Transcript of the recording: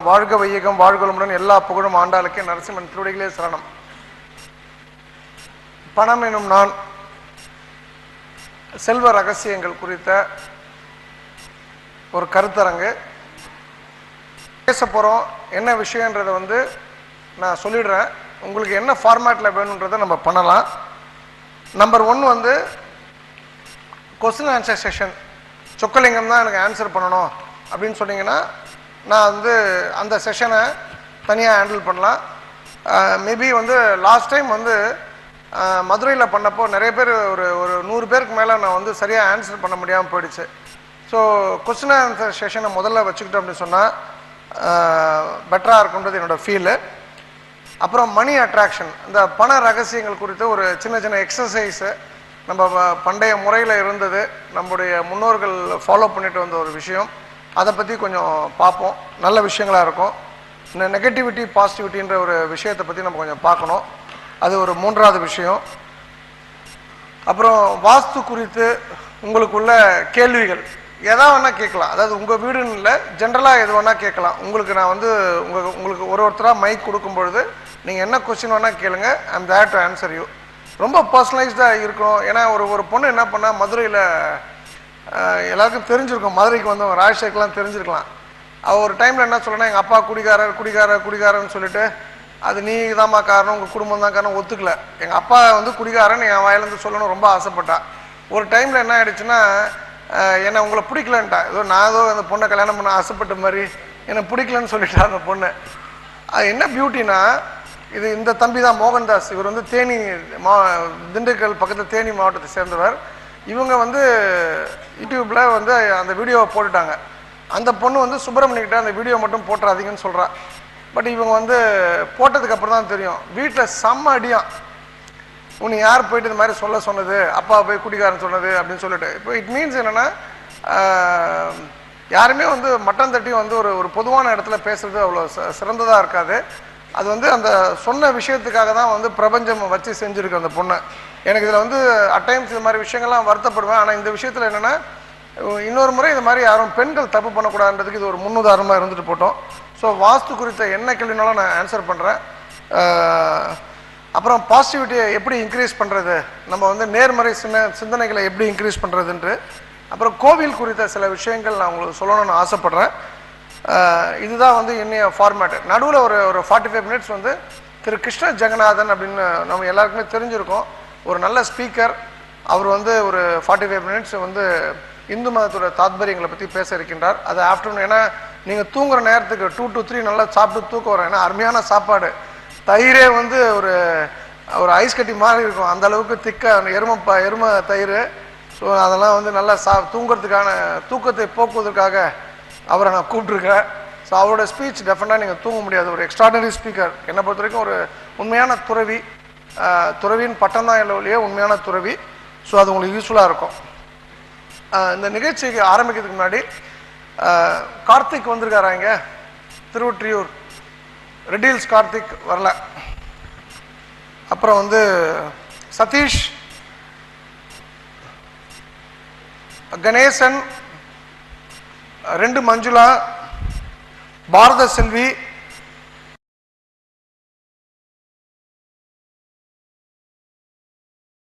வாழ்க வையகம் வாழ்களுடன் எல்லா புகழும் ஆண்டாளுக்கே நரசிம்மன் திருவடிகளே சரணம். பணம் எனும் நான் செல்வ ரகசியங்கள் குறித்த ஒரு கருத்தரங்கு பேச போகிறோம். என்ன விஷயன்றதை நான் சொல்லிடுறேன். உங்களுக்கு என்ன ஃபார்மேட்டில் வேணுன்றதை நம்ம பண்ணலாம். Number 1 question answer session. Chockalingam தான் எனக்கு ஆன்சர் பண்ணணும் அப்படின்னு சொன்னீங்கன்னா நான் அந்த செஷனை தனியாக ஹேண்டில் பண்ணலாம். மேபி லாஸ்ட் டைம் மதுரையில் பண்ணப்போ நிறைய பேர் ஒரு 100 பேருக்கு மேலே நான் சரியாக ஆன்சர் பண்ண முடியாமல் போயிடுச்சு. ஸோ கொஸ்டின் ஆன்சர் செஷனை முதல்ல வச்சுக்கிட்டோம் அப்படின்னு சொன்னால் பெட்டராக இருக்குன்றது என்னோடய ஃபீலு. அப்புறம் மணி அட்ராக்ஷன், இந்த பண ரகசியங்கள் குறித்த ஒரு சின்ன சின்ன எக்ஸசைஸு நம்ம பண்டைய முறையில் இருந்தது, நம்முடைய முன்னோர்கள் ஃபாலோ பண்ணிட்டு வந்த ஒரு விஷயம், அதை பற்றி கொஞ்சம் பார்ப்போம். நல்ல விஷயங்களாக இருக்கும். இந்த நெகட்டிவிட்டி பாசிட்டிவிட்டின்ற ஒரு விஷயத்தை பற்றி நம்ம கொஞ்சம் பார்க்கணும். அது ஒரு 3வது விஷயம். அப்புறம் வாஸ்து குறித்து உங்களுக்குள்ள கேள்விகள் எதா வேணால் கேட்கலாம். அதாவது உங்கள் வீடுன்னு இல்லை, ஜென்ரலாக எது வேணால் கேட்கலாம். உங்களுக்கு நான் உங்களுக்கு ஒருத்தராக மைக் கொடுக்கும் பொழுது நீங்கள் என்ன கொஸ்டின் வேணால் கேளுங்க. ஐ அம் தேர் டு ஆன்சர் யூ. ரொம்ப பர்சனலைஸ்டாக இருக்கணும். ஏன்னா ஒரு பொண்ணு என்ன பண்ணால் மதுரையில் எல்லாருக்கும் தெரிஞ்சிருக்கும், மதுரைக்கு வந்தவங்க ராஜசேகர்லாம் தெரிஞ்சிருக்கலாம். அவள் ஒரு டைமில் என்ன சொல்லணும்னா எங்கள் அப்பா குடிகாரன்னு சொல்லிட்டு அது நீ தான்மா காரணம், உங்கள் குடும்பம் தான் காரணம் ஒத்துக்கல. எங்கள் அப்பா குடிகாரன்னு என் வாயிலேருந்து சொல்லணும் ரொம்ப ஆசைப்பட்டா. ஒரு டைமில் என்ன ஆகிடுச்சுன்னா என்னை உங்களை பிடிக்கலன்ட்டா. ஏதோ அந்த பொண்ணை கல்யாணம் பண்ண ஆசைப்பட்ட மாதிரி என்னை பிடிக்கலன்னு சொல்லிட்டா அந்த பொண்ணு. அது என்ன பியூட்டினா, இந்த தம்பி தான் மோகன்தாஸ். இவர் தேனி திண்டுக்கல் பக்கத்தில் தேனி மாவட்டத்தை சேர்ந்தவர். இவங்க யூடியூப்பில் அந்த வீடியோவை போட்டுட்டாங்க. அந்த பொண்ணு சுப்பிரமணியக்கிட்ட அந்த வீடியோ மட்டும் போட்டுறாதீங்கன்னு சொல்கிறா. பட் இவங்க போட்டதுக்கப்புறம் தான் தெரியும், வீட்டில் செம்ம அடியான். உன்னை யார் போயிட்டு இந்த மாதிரி சொன்னது, அப்பா போய் குடிகாரன் சொன்னது அப்படின்னு சொல்லிட்டு. இப்போ இட் மீன்ஸ் என்னென்னா, யாருமே மட்டம் தட்டி ஒரு பொதுவான இடத்துல பேசுறது அவ்வளோ சிறந்ததாக இருக்காது. அது அந்த சொன்ன விஷயத்துக்காக தான் பிரபஞ்சம் வச்சு செஞ்சுருக்கு அந்த பொண்ணை. எனக்கு இதில் அட்டைம்ஸ் இது மாதிரி விஷயங்கள்லாம் வருத்தப்படுவேன். ஆனால் இந்த விஷயத்தில் என்னென்னா, இன்னொரு முறை இது மாதிரி யாரும் பெண்கள் தப்பு பண்ணக்கூடாதுன்றதுக்கு இது ஒரு முன்னுதாரணமாக இருந்துட்டு போட்டோம். ஸோ வாஸ்து குறித்த என்ன கேள்வினாலும் நான் ஆன்சர் பண்ணுறேன். அப்புறம் பாசிட்டிவிட்டியை எப்படி இன்க்ரீஸ் பண்ணுறது, நம்ம நேர்மறை சிந்தனைகளை எப்படி இன்க்ரீஸ் பண்ணுறதுன்ட்டு, அப்புறம் கோவில் குறித்த சில விஷயங்கள் நான் உங்களுக்கு சொல்லணும்னு ஆசைப்பட்றேன். இதுதான் இன்னைய ஃபார்மேட்டு. நடுவில் ஒரு 45 மினிட்ஸ் திரு கிருஷ்ண ஜெகநாதன் அப்படின்னு நம்ம எல்லாருக்குமே தெரிஞ்சிருக்கோம். ஒரு நல்ல ஸ்பீக்கர். அவர் ஒரு 45 மினிட்ஸ் இந்து மதத்தோட தாத்பரியங்களை பற்றி பேச இருக்கின்றார். அது ஆஃப்டர்நூன். ஏன்னா நீங்கள் தூங்குற நேரத்துக்கு 2 to 3 நல்லா சாப்பிட்டு தூக்கம் வரும். ஏன்னா அருமையான சாப்பாடு. தயிரே ஒரு ஐஸ் கட்டி மாதிரி இருக்கும், அந்த அளவுக்கு திக்காக எருமை தயிர். ஸோ அதெல்லாம் நல்லா தூங்குறதுக்கான தூக்கத்தை போக்குவதற்காக அவரை நான் கூப்பிட்ருக்கேன். ஸோ அவரோட ஸ்பீச் டெஃபினட்டாக நீங்கள் தூங்க முடியாது. ஒரு எக்ஸ்ட்ராடனரி ஸ்பீக்கர். என்னை பொறுத்த வரைக்கும் ஒரு உண்மையான துறவின் பட்டம் தான் இல்லையே உண்மையான துறவி. ஸோ அது உங்களுக்கு யூஸ்ஃபுல்லாக இருக்கும். இந்த நிகழ்ச்சிக்கு ஆரம்பிக்கிறதுக்கு முன்னாடி கார்த்திக் வந்திருக்காராங்க, திருவொற்றியூர். ரெட்டில்ஸ் கார்த்திக் வரல. அப்புறம் சதீஷ், கணேசன், 2 மஞ்சுளா, பாரத செல்வி,